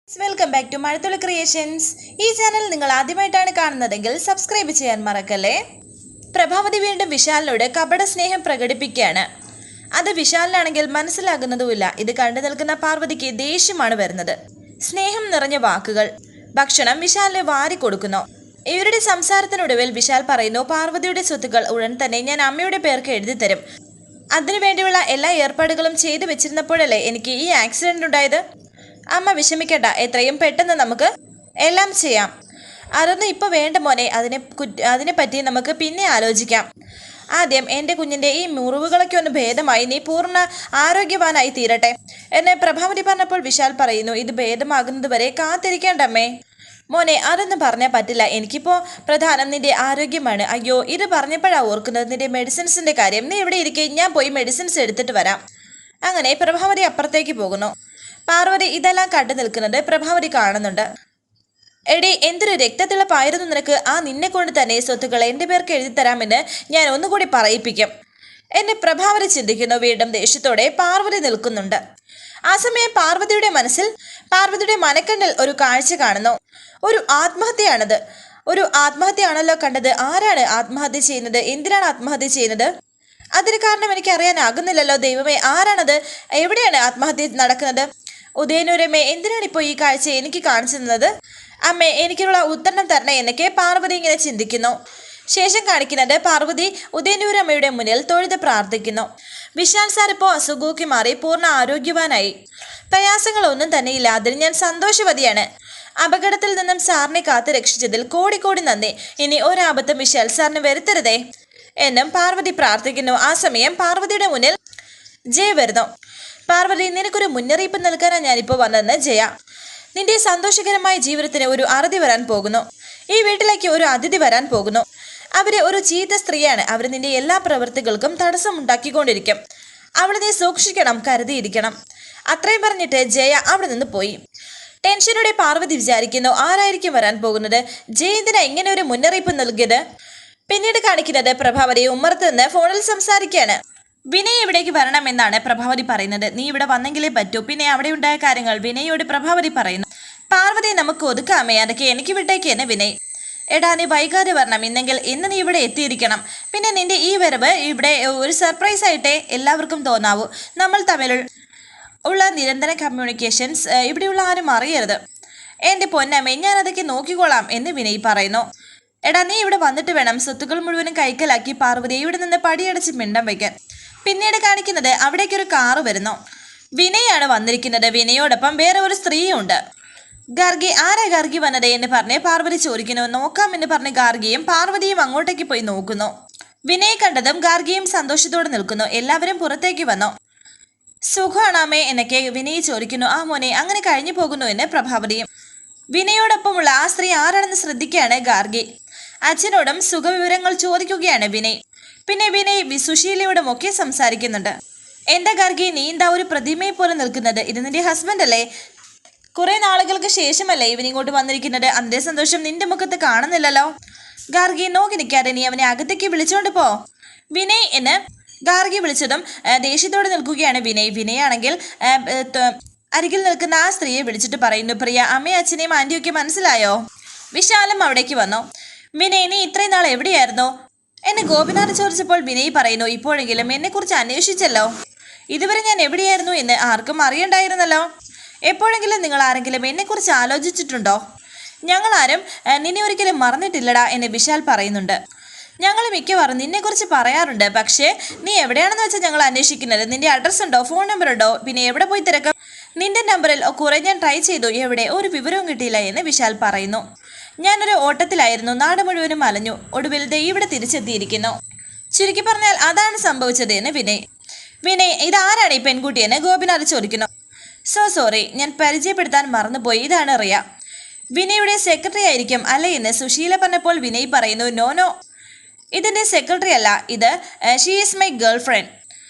Welcome back to Mazhathulli creations. ഈ channel നിങ്ങൾ ആദ്യമായിട്ടാണ് കാണുന്നതെങ്കിൽ സബ്സ്ക്രൈബ് ചെയ്യാൻ മറക്കല്ലേ. പ്രഭാവതി വീണ്ടും വിശാലിനോട് കപട സ്നേഹം പ്രകടിപ്പിക്കുകയാണ്. അത് വിശാലിനാണെങ്കിൽ മനസ്സിലാകുന്നതുമില്ല. ഇത് കണ്ടു നിൽക്കുന്ന പാർവതിക്ക് ദേഷ്യമാണ് വരുന്നത്. സ്നേഹം നിറഞ്ഞ വാക്കുകൾ, ഭക്ഷണം വിശാലിന് വാരി കൊടുക്കുന്നു. ഇവരുടെ സംസാരത്തിനൊടുവിൽ വിശാൽ പറയുന്നു, പാർവതിയുടെ സ്വത്തുക്കൾ ഉടൻ തന്നെ ഞാൻ അമ്മയുടെ പേർക്ക് എഴുതി തരും. അതിനുവേണ്ടിയുള്ള എല്ലാ ഏർപ്പാടുകളും ചെയ്തു വെച്ചിരുന്നപ്പോഴല്ലേ എനിക്ക് ഈ ആക്സിഡന്റ് ഉണ്ടായത്. അമ്മ വിഷമിക്കണ്ട, എത്രയും പെട്ടെന്ന് നമുക്ക് എല്ലാം ചെയ്യാം. അതൊന്നും ഇപ്പോൾ വേണ്ട മോനെ, അതിനെപ്പറ്റി നമുക്ക് പിന്നെ ആലോചിക്കാം. ആദ്യം എൻ്റെ കുഞ്ഞിൻ്റെ ഈ മുറിവുകളൊക്കെ ഒന്ന് ഭേദമായി നീ പൂർണ്ണ ആരോഗ്യവാനായി തീരട്ടെ എന്ന് പ്രഭാവതി പറഞ്ഞപ്പോൾ വിശാൽ പറയുന്നു, ഇത് ഭേദമാകുന്നത് വരെ കാത്തിരിക്കേണ്ടമ്മേ. മോനെ, അതൊന്നും പറഞ്ഞാൽ പറ്റില്ല. എനിക്കിപ്പോൾ പ്രധാനം നിന്റെ ആരോഗ്യമാണ്. അയ്യോ, ഇത് പറഞ്ഞപ്പോഴാണ് ഓർക്കുന്നത് നിന്റെ മെഡിസിൻസിൻ്റെ കാര്യം. നീ ഇവിടെ ഇരിക്കെ, ഞാൻ പോയി മെഡിസിൻസ് എടുത്തിട്ട് വരാം. അങ്ങനെ പ്രഭാവതി അപ്പുറത്തേക്ക് പോകുന്നു. പാർവതി ഇതെല്ലാം കണ്ടു നിൽക്കുന്നത് പ്രഭാവതി കാണുന്നുണ്ട്. എടി, എന്തൊരു രക്തത്തിളപ്പായിരുന്നു നിനക്ക്. നിന്നെ കൊണ്ട് തന്നെ സ്വത്തുക്കൾ എൻ്റെ പേർക്ക് എഴുതിത്തരാമെന്ന് ഞാൻ ഒന്നുകൂടി പറയിപ്പിക്കും എന്നെ പ്രഭാവതി ചിന്തിക്കുന്നു. വീണ്ടും ദേഷ്യത്തോടെ പാർവതി നിൽക്കുന്നുണ്ട്. ആ സമയം പാർവതിയുടെ മനക്കണ്ണിൽ ഒരു കാഴ്ച കാണുന്നു. ഒരു ആത്മഹത്യയാണത്. ഒരു ആത്മഹത്യയാണല്ലോ കണ്ടത്. ആരാണ് ആത്മഹത്യ ചെയ്യുന്നത്? എന്തിനാണ് ആത്മഹത്യ ചെയ്യുന്നത്? അതിന് കാരണം എനിക്ക് അറിയാനാകുന്നില്ലല്ലോ. ദൈവമേ, ആരാണത്? എവിടെയാണ് ആത്മഹത്യ നടക്കുന്നത്? ഉദയനൂരമ്മേ, എന്തിനാണ് ഇപ്പോൾ ഈ കാഴ്ച എനിക്ക് കാണിച്ചു തന്നത്? അമ്മേ, എനിക്കുള്ള ഉത്തരം തരണേ എന്നൊക്കെ പാർവതി ഇങ്ങനെ ചിന്തിക്കുന്നു. ശേഷം കാണിക്കുന്നത് പാർവതി ഉദയനൂരമ്മയുടെ മുന്നിൽ തൊഴുത് പ്രാർത്ഥിക്കുന്നു. വിശാൽ സാർ ഇപ്പോൾ അസുഖമൊക്കെ മാറി പൂർണ്ണ ആരോഗ്യവാനായി. പ്രയാസങ്ങളൊന്നും തന്നെയില്ല. അതിൽ ഞാൻ സന്തോഷവതിയാണ്. അപകടത്തിൽ നിന്നും സാറിനെ കാത്തു രക്ഷിച്ചതിൽ കോടി കോടി നന്ദി. ഇനി ഒരാപത്തും വിശാൽ സാറിന് വരുത്തരുതേ എന്നും പാർവതി പ്രാർത്ഥിക്കുന്നു. ആ സമയം പാർവതിയുടെ മുന്നിൽ ജയ വരുന്നു. പാർവതി, നിനക്കൊരു മുന്നറിയിപ്പ് നൽകാനാണ് ഞാനിപ്പോൾ വന്നതെന്ന് ജയ. നിന്റെ സന്തോഷകരമായ ജീവിതത്തിന് ഒരു അറുതി വരാൻ പോകുന്നു. ഈ വീട്ടിലേക്ക് ഒരു അതിഥി വരാൻ പോകുന്നു. അവര് ഒരു ചീത്ത സ്ത്രീയാണ്. അവർ നിന്റെ എല്ലാ പ്രവൃത്തികൾക്കും തടസ്സമുണ്ടാക്കിക്കൊണ്ടിരിക്കും. അവളെ നീ സൂക്ഷിക്കണം, കരുതിയിരിക്കണം. അത്രയും പറഞ്ഞിട്ട് ജയ അവിടെ നിന്ന് പോയി. ടെൻഷനോടെ പാർവതി വിചാരിക്കുന്നു, ആരായിരിക്കും വരാൻ പോകുന്നത്? ജയ എന്തിനാ ഇങ്ങനെ ഒരു മുന്നറിയിപ്പ് നൽകിയത്? പിന്നീട് കാണിക്കുന്നത് പ്രഭാവതി ഉമ്മറത്ത് നിന്ന് ഫോണിൽ സംസാരിക്കുകയാണ്. വിനയ് ഇവിടേക്ക് വരണമെന്നാണ് പ്രഭാവതി പറയുന്നത്. നീ ഇവിടെ വന്നെങ്കിലേ പറ്റൂ. പിന്നെ അവിടെ ഉണ്ടായ കാര്യങ്ങൾ വിനയോട് പ്രഭാവതി പറയുന്നു. പാർവതി, നമുക്ക് ഒതുക്കാമേ, അതൊക്കെ എനിക്ക് വിട്ടേക്ക് എന്ന് വിനയ്. എടാ, നീ വൈകാതെ വരണം. ഇന്നെങ്കിൽ ഇന്ന് നീ ഇവിടെ എത്തിയിരിക്കണം. പിന്നെ നിന്റെ ഈ വരവ് ഇവിടെ ഒരു സർപ്രൈസ് ആയിട്ടേ എല്ലാവർക്കും തോന്നാവൂ. നമ്മൾ തമ്മിൽ ഉള്ള നിരന്തര കമ്മ്യൂണിക്കേഷൻസ് ഇവിടെയുള്ള ആരും അറിയരുത്. എൻ്റെ പൊന്നമ്മേ, ഞാൻ അതൊക്കെ നോക്കിക്കോളാം എന്ന് വിനയ് പറയുന്നു. എടാ, നീ ഇവിടെ വന്നിട്ട് വേണം സ്വത്തുക്കൾ മുഴുവനും കൈക്കലാക്കി പാർവതി ഇവിടെ നിന്ന് പടിയടച്ച് മിണ്ടം വയ്ക്കാൻ. പിന്നീട് കാണിക്കുന്നത് അവിടേക്കൊരു കാറ് വരുന്നു. വിനയാണ് വന്നിരിക്കുന്നത്. വിനയോടൊപ്പം വേറെ ഒരു സ്ത്രീയുണ്ട്. ഗാർഗി, ആരാ ഗാർഗി വന്നത് എന്ന് പറഞ്ഞ് പാർവതി ചോദിക്കുന്നു. നോക്കാം എന്ന് പറഞ്ഞ് ഗാർഗിയും പാർവതിയും അങ്ങോട്ടേക്ക് പോയി നോക്കുന്നു. വിനയെ കണ്ടതും ഗാർഗിയും സന്തോഷത്തോടെ നിൽക്കുന്നു. എല്ലാവരും പുറത്തേക്ക് വന്നു. സുഖമാണാമേ എന്നൊക്കെ വിനയ് ചോദിക്കുന്നു. ആ മോനെ, അങ്ങനെ കഴിഞ്ഞു പോകുന്നു എന്ന് പ്രഭാവതിയും. വിനയോടൊപ്പമുള്ള ആ സ്ത്രീ ആരാണെന്ന് ശ്രദ്ധിക്കുകയാണ് ഗാർഗി. അച്ഛനോടും സുഖവിവരങ്ങൾ ചോദിക്കുകയാണ് വിനയ്. പിന്നെ വിനയ് സുശീലയോടും ഒക്കെ സംസാരിക്കുന്നുണ്ട്. എന്താ ഗാർഗി, നീ എന്താ ഒരു പ്രതിമയെ പോലെ നിൽക്കുന്നത്? ഇത് നിന്റെ ഹസ്ബൻഡ് അല്ലേ? കുറെ നാളുകൾക്ക് ശേഷമല്ലേ ഇവൻ ഇങ്ങോട്ട് വന്നിരിക്കുന്നത്? അതിന്റെ സന്തോഷം നിന്റെ മുഖത്ത് കാണുന്നില്ലല്ലോ. ഗാർഗി, നോക്കി നിൽക്കാതെ നീ അവനെ അകത്തേക്ക് വിളിച്ചോണ്ട് പോ. വിനയ് എന്ന് ഗാർഗി വിളിച്ചതും ദേഷ്യത്തോടെ നിൽക്കുകയാണ് വിനയ്. വിനയാണെങ്കിൽ അരികിൽ നിൽക്കുന്ന ആ സ്ത്രീയെ വിളിച്ചിട്ട് പറയുന്നു, പ്രിയ, അമ്മയും അച്ഛനെയും ആന്റിയൊക്കെ മനസ്സിലായോ? വിശാലും അവിടേക്ക് വന്നു. വിനയ്, നീ ഇത്രയും നാൾ എവിടെയായിരുന്നു എന്നെ ഗോപിനാഥ് ചോദിച്ചപ്പോൾ വിനയ് പറയുന്നു, ഇപ്പോഴെങ്കിലും എന്നെക്കുറിച്ച് അന്വേഷിച്ചല്ലോ. ഇതുവരെ ഞാൻ എവിടെയായിരുന്നു എന്ന് ആർക്കും അറിയണ്ടായിരുന്നല്ലോ. എപ്പോഴെങ്കിലും നിങ്ങൾ ആരെങ്കിലും എന്നെക്കുറിച്ച് ആലോചിച്ചിട്ടുണ്ടോ? ഞങ്ങളാരും നിന്നെ ഒരിക്കലും മറന്നിട്ടില്ലടാ എന്ന് വിശാൽ പറയുന്നുണ്ട്. ഞങ്ങൾ മിക്കവാറും നിന്നെക്കുറിച്ച് പറയാറുണ്ട്. പക്ഷേ നീ എവിടെയാണെന്ന് വെച്ചാൽ ഞങ്ങൾ അന്വേഷിക്കുന്നത്. നിന്റെ അഡ്രസ്സ് ഉണ്ടോ? ഫോൺ നമ്പർ ഉണ്ടോ? പിന്നെ എവിടെ പോയി തിരക്കാം? നിന്റെ നമ്പറിൽ കുറെ ഞാൻ ട്രൈ ചെയ്തു, എവിടെ ഒരു വിവരവും കിട്ടിയില്ല എന്ന് വിശാൽ പറയുന്നു. ഞാനൊരു ഓട്ടത്തിലായിരുന്നു, നാട് മുഴുവനും അലഞ്ഞു. ഒടുവിൽ ദേ ഇവിടെ തിരിച്ചെത്തിയിരിക്കുന്നു. ചുരുക്കി പറഞ്ഞാൽ അതാണ് സംഭവിച്ചത് എന്ന് വിനയ്, ഇതാരാണ് ഈ പെൺകുട്ടിയെന്ന് ഗോപിനാഥ് ചോദിക്കുന്നു. സോറി, ഞാൻ പരിചയപ്പെടുത്താൻ മറന്നുപോയി. ഇതാണ് റിയ, വിനയുടെ സെക്രട്ടറി ആയിരിക്കും അല്ലേ എന്ന് സുശീല പറഞ്ഞപ്പോൾ വിനയ് പറയുന്നു, നോ, ഇതിൻ്റെ സെക്രട്ടറി അല്ല, ഇത് she is my girl friend.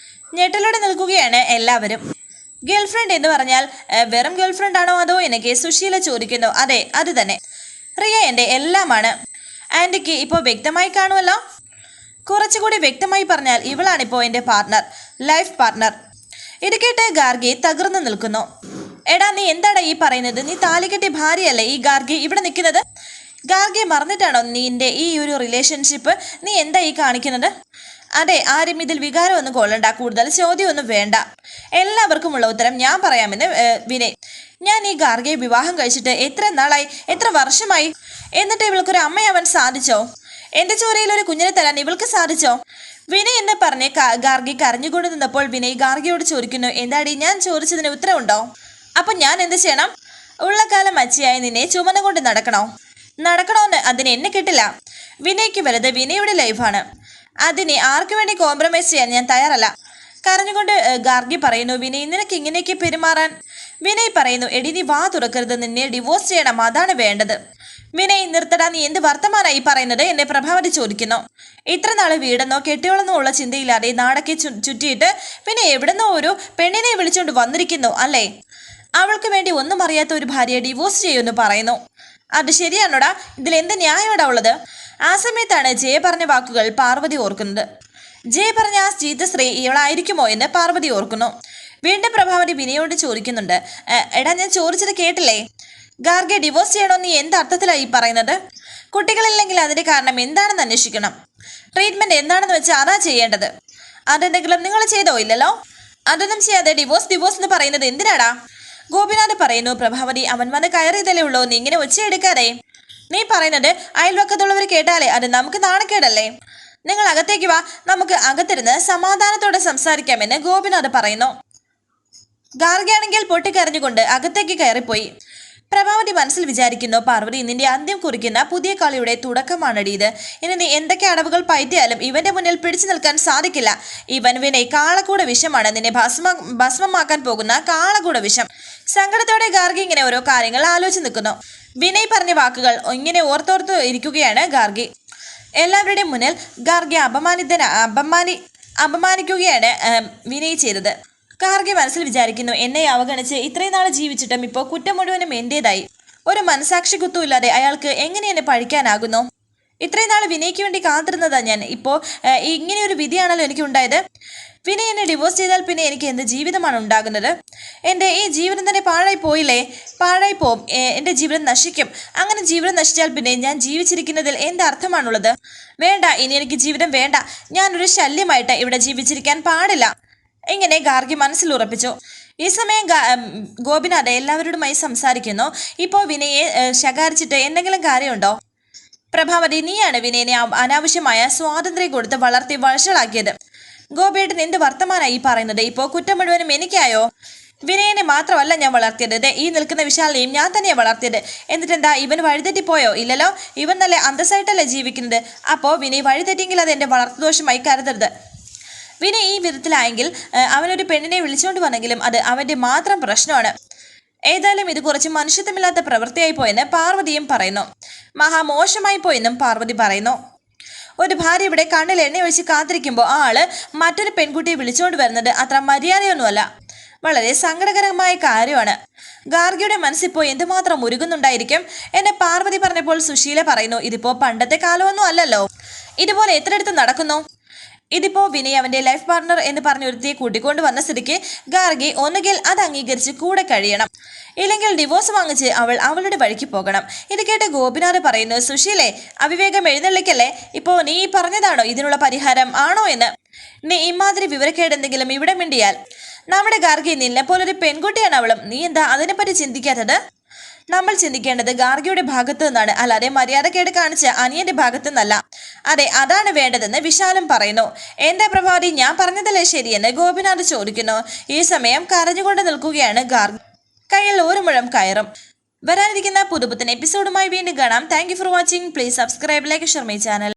ഞെട്ടലോടെ നിൽക്കുകയാണ് എല്ലാവരും. ഗേൾ ഫ്രണ്ട് എന്ന് പറഞ്ഞാൽ വെറും ഗേൾ ഫ്രണ്ട് ആണോ അതോ എനിക്ക് സുശീല ചോദിക്കുന്നു. അതെ, അത് തന്നെ. റിയ എൻ്റെ എല്ലാമാണ്. ആൻറ്റിക്ക് ഇപ്പോൾ വ്യക്തമായി കാണുമല്ലോ. കുറച്ചുകൂടി വ്യക്തമായി പറഞ്ഞാൽ ഇവളാണിപ്പോൾ എൻ്റെ പാർട്ട്ണർ, ലൈഫ് പാർട്ട്ണർ. ഇത് കേട്ട് ഗാർഗി തകർന്നു നിൽക്കുന്നു. എടാ നീ എന്താടാ ഈ പറയുന്നത്? നീ താലികെട്ടി ഭാര്യയല്ലേ ഈ ഗാർഗി ഇവിടെ നിൽക്കുന്നത്? ഗാർഗിയെ മറന്നിട്ടാണോ നിന്റെ ഈ ഒരു റിലേഷൻഷിപ്പ്? നീ എന്താ ഈ കാണിക്കുന്നത്? അതെ, ആരും ഇതിൽ വികാരമൊന്നും കൊള്ളണ്ട, കൂടുതൽ ചോദ്യമൊന്നും വേണ്ട. എല്ലാവർക്കുമുള്ള ഉത്തരം ഞാൻ പറയാമെന്ന് വിനയ്. ഞാൻ ഈ ഗാർഗിയെ വിവാഹം കഴിച്ചിട്ട് എത്ര നാളായി, എത്ര വർഷമായി? എന്നിട്ട് ഇവൾക്കൊരു അമ്മയാവാൻ സാധിച്ചോ? എന്റെ ചോരയിൽ ഒരു കുഞ്ഞിനെ തരാൻ ഇവൾക്ക് സാധിച്ചോ? വിനയ് എന്ന് പറഞ്ഞ് ഗാർഗി കരഞ്ഞുകൊണ്ട് നിന്നപ്പോൾ വിനയ് ഗാർഗിയോട് ചോദിക്കുന്നു, എന്താടി ഞാൻ ചോദിച്ചതിന് ഉത്തരവുണ്ടോ? അപ്പൊ ഞാൻ എന്ത് ചെയ്യണം? ഉള്ള കാലം അച്ഛയായി നിന്നെ ചുമന്ന കൊണ്ട് നടക്കണോന്ന് അതിന് എന്നെ കിട്ടില്ല. വിനയ്ക്ക് വലുത് വിനയുടെ ലൈഫാണ്. അതിനെ ആർക്കു വേണ്ടി കോംപ്രമൈസ് ചെയ്യാൻ ഞാൻ തയ്യാറല്ല. കരഞ്ഞുകൊണ്ട് ഗാർഗി പറയുന്നു, വിനയ് നിനക്ക് ഇങ്ങനെയൊക്കെ പെരുമാറാൻ? വിനയ് പറയുന്നു, എടി നീ വാ തുറക്കരുത്, നിന്നെ ഡിവോഴ്സ് ചെയ്യണം, അതാണ് വേണ്ടത്. വിനയ് നിർത്തടാ, നീ എന്ത് വർത്തമാനായി പറയുന്നത്? എന്നെ പ്രഭാവതി ചോദിക്കുന്നു. ഇത്ര നാള് വീടെന്നോ കെട്ടിയോളെന്നോ ഉള്ള ചിന്തയില്ലാതെ നാടൊക്കെ ചുറ്റിയിട്ട് പിന്നെ എവിടെന്നോ ഒരു പെണ്ണിനെ വിളിച്ചുകൊണ്ട് വന്നിരിക്കുന്നു അല്ലേ? അവൾക്ക് വേണ്ടി ഒന്നും അറിയാത്ത ഒരു ഭാര്യയെ ഡിവോഴ്സ് ചെയ്യുമെന്ന് പറയുന്നു. അത് ശരിയാണോടാ? ഇതിലെന്ത് ന്യായമാടാ ഉള്ളത്? ആ സമയത്താണ് ജയ പറഞ്ഞ വാക്കുകൾ പാർവതി ഓർക്കുന്നത്. ജയ പറഞ്ഞ ആ ചീത്ത സ്ത്രീ ഇവളായിരിക്കുമോ എന്ന് പാർവതി ഓർക്കുന്നു. വീണ്ടും പ്രഭാവതി വിനയോട് ചോദിക്കുന്നുണ്ട്, എടാ ഞാൻ ചോദിച്ചത് കേട്ടില്ലേ? ഗാർഗെ ഡിവോഴ്സ് ചെയ്യണോ? നീ എന്ത് അർത്ഥത്തിലായി പറയുന്നത്? കുട്ടികളില്ലെങ്കിൽ അതിന്റെ കാരണം എന്താണെന്ന് അന്വേഷിക്കണം. ട്രീറ്റ്മെന്റ് എന്താണെന്ന് വെച്ചാൽ അതാ ചെയ്യേണ്ടത്. അതെന്തെങ്കിലും നിങ്ങൾ ചെയ്തോ? ഇല്ലല്ലോ. അതൊന്നും ചെയ്യാതെ ഡിവോഴ്സ് എന്ന് പറയുന്നത് എന്തിനാടാ? ഗോപിനാഥ് പറയുന്നു. പ്രഭാവതി, അവൻ വന്ന് കയറിയതല്ലേ ഉള്ളൂ, നീ ഇങ്ങനെ ഒച്ചയെടുക്കാതെ. നീ പറയുന്നത് അയൽവക്കത്തുള്ളവർ കേട്ടാലേ അത് നമുക്ക് നാണക്കേടല്ലേ? നിങ്ങൾ അകത്തേക്ക് വാ, നമുക്ക് അകത്തിരുന്ന് സമാധാനത്തോടെ സംസാരിക്കാമെന്ന് ഗോപിനാഥ് പറയുന്നു. ഗാർഗിയാണെങ്കിൽ പൊട്ടിക്കരഞ്ഞുകൊണ്ട് അകത്തേക്ക് കയറിപ്പോയി. പ്രഭാവതി മനസ്സിൽ വിചാരിക്കുന്നു, പാർവതി നിന്റെ അന്ത്യം കുറിക്കുന്ന പുതിയ കളിയുടെ തുടക്കമാണടി ഇത്. ഇനി നീ എന്തൊക്കെ അടവുകൾ പയറ്റിയാലും ഇവന്റെ മുന്നിൽ പിടിച്ചു നിൽക്കാൻ സാധിക്കില്ല. ഇവൻ വിനയ് കാളകൂട വിഷമാണ്, നിന്നെ ഭസ്മമാക്കാൻ പോകുന്ന കാളകൂട വിഷം. സങ്കടത്തോടെ ഗാർഗി ഇങ്ങനെ ഓരോ കാര്യങ്ങൾ ആലോചിച്ച് നിൽക്കുന്നു. വിനയ് പറഞ്ഞ വാക്കുകൾ ഇങ്ങനെ ഓർത്തോർത്ത് ഇരിക്കുകയാണ് ഗാർഗി. എല്ലാവരുടെയും മുന്നിൽ ഗാർഗി അപമാനിക്കുകയാണ് വിനയ് ചെയ്തത്. ഗാർഗി മനസ്സിൽ വിചാരിക്കുന്നു, എന്നെ അവഗണിച്ച് ഇത്രയും നാൾ ജീവിച്ചിട്ടും ഇപ്പോൾ കുറ്റം മുഴുവനും എന്റേതായി. ഒരു മനസാക്ഷി കുത്തുമില്ലാതെ അയാൾക്ക് എങ്ങനെ എന്നെ പഴിക്കാനാകുന്നു? ഇത്രയും നാൾ വിനയ്ക്ക് വേണ്ടി കാത്തിരുന്നതാ ഞാൻ. ഇപ്പോൾ ഇങ്ങനെയൊരു വിധിയാണല്ലോ എനിക്ക് ഉണ്ടായത്. വിനയ് എന്നെ ഡിവോഴ്സ് ചെയ്താൽ പിന്നെ എനിക്ക് എന്ത് ജീവിതമാണ് ഉണ്ടാകുന്നത്? എൻ്റെ ഈ ജീവിതം തന്നെ പാഴായി പോയില്ലേ? പാഴായി പോവും, എൻ്റെ ജീവിതം നശിക്കും. അങ്ങനെ ജീവിതം നശിച്ചാൽ പിന്നെ ഞാൻ ജീവിച്ചിരിക്കുന്നതിൽ എന്ത് അർത്ഥമാണുള്ളത്? വേണ്ട, ഇനി എനിക്ക് ജീവിതം വേണ്ട. ഞാനൊരു ശല്യമായിട്ട് ഇവിടെ ജീവിച്ചിരിക്കാൻ പാടില്ല. ഇങ്ങനെ ഗാർഗി മനസ്സിൽ ഉറപ്പിച്ചു. ഈ സമയം ഗോപിനാഥ് എല്ലാവരോടുമായി സംസാരിക്കുന്നു. ഇപ്പോൾ വിനയെ ശകാരിച്ചിട്ട് എന്തെങ്കിലും കാര്യമുണ്ടോ? പ്രഭാവതി, നീയാണ് വിനയനെ അനാവശ്യമായ സ്വാതന്ത്ര്യം കൊടുത്ത് വളർത്തി വഷളാക്കിയത്. ഗോപിയേട്ടൻ എന്ത് വർത്തമാനായി പറയുന്നത്? ഇപ്പോൾ കുറ്റം മുഴുവനും എനിക്കായോ? വിനയനെ മാത്രമല്ല ഞാൻ വളർത്തിയത്, ഈ നിൽക്കുന്ന വിശാലിനെയും ഞാൻ തന്നെയാണ് വളർത്തിയത്. എന്നിട്ടെന്താ ഇവൻ വഴിതെറ്റിപ്പോയോ? ഇല്ലല്ലോ, ഇവൻ നല്ല അന്തസ്സായിട്ടല്ലേ ജീവിക്കുന്നത്. അപ്പോൾ വിനയ് വഴിതെറ്റിയെങ്കിൽ അത് എൻ്റെ വളർത്തുദോഷമായി കരുതരുത്. വിനയ് ഈ വിധത്തിലായെങ്കിൽ അവനൊരു പെണ്ണിനെ വിളിച്ചുകൊണ്ട് വന്നെങ്കിലും അത് അവന്റെ മാത്രം പ്രശ്നമാണ്. ഏതായാലും ഇത് കുറച്ച് മനുഷ്യത്വമില്ലാത്ത പ്രവൃത്തിയായി പോയെന്ന് പാർവതിയും പറയുന്നു. മഹാമോശമായി പോയെന്നും പാർവതി പറയുന്നു. ഒരു ഭാര്യ ഇവിടെ കണ്ണിൽ എണ്ണ ഒഴിച്ച് കാത്തിരിക്കുമ്പോൾ ആ ആള് മറ്റൊരു പെൺകുട്ടിയെ വിളിച്ചുകൊണ്ട് വരുന്നത് അത്ര മര്യാദയൊന്നുമല്ല. വളരെ സങ്കടകരമായ കാര്യമാണ്. ഗാർഗിയുടെ മനസ്സിപ്പോൾ എന്തുമാത്രം ഉരുകുന്നുണ്ടായിരിക്കും എന്ന് പാർവതി പറഞ്ഞപ്പോൾ സുശീല പറയുന്നു, ഇതിപ്പോ പണ്ടത്തെ കാലമൊന്നും അല്ലല്ലോ, ഇതുപോലെ എത്രയിടത്ത് നടക്കുന്നു. ഇതിപ്പോ വിനയ് അവന്റെ ലൈഫ് പാർട്ണർ എന്ന് പറഞ്ഞ ഒരുത്തിയെ കൂട്ടിക്കൊണ്ട് വന്ന സ്ഥിതിക്ക് ഗാർഗി ഒന്നുകിൽ അത് അംഗീകരിച്ച് കൂടെ കഴിയണം, ഇല്ലെങ്കിൽ ഡിവോഴ്സ് വാങ്ങിച്ച് അവളുടെ വഴിക്ക് പോകണം. ഇത് കേട്ട് ഗോപിനാഥ് പറയുന്നു, സുശീലേ, അവിവേകം എഴുന്നള്ളിക്കല്ലേ. ഇപ്പോ നീ പറഞ്ഞതാണോ ഇതിനുള്ള പരിഹാരം ആണോ എന്ന്? നീ ഇമാതിരി വിവരക്കേട് എന്തെങ്കിലും ഇവിടെ മിണ്ടിയാൽ നമ്മുടെ ഗാർഗി നിന്നെ പോലൊരു പെൺകുട്ടിയാണ് അവളും. നീ എന്താ അതിനെപ്പറ്റി ചിന്തിക്കാത്തത്? നമ്മൾ ചിന്തിക്കേണ്ടത് ഗാർഗിയുടെ ഭാഗത്തു നിന്നാണ്, അല്ലാതെ മര്യാദക്കേട് കാണിച്ച അനിയന്റെ ഭാഗത്തു നിന്നല്ല. അതെ, അതാണ് വേണ്ടതെന്ന് വിശാലും പറയുന്നു. എന്താ പ്രഭാവതി, ഞാൻ പറഞ്ഞതല്ലേ ശരിയെന്ന് ഗോപിനാഥ് ചോദിക്കുന്നു. ഈ സമയം കരഞ്ഞുകൊണ്ട് നിൽക്കുകയാണ് ഗാർഗി. കയ്യിൽ ഒരു മുഴം കയറും. വരാനിരിക്കുന്ന പുതുപുത്തൻ എപ്പിസോഡുമായി വീണ്ടും കാണാം. Thank you for watching. Please subscribe, like, share my channel.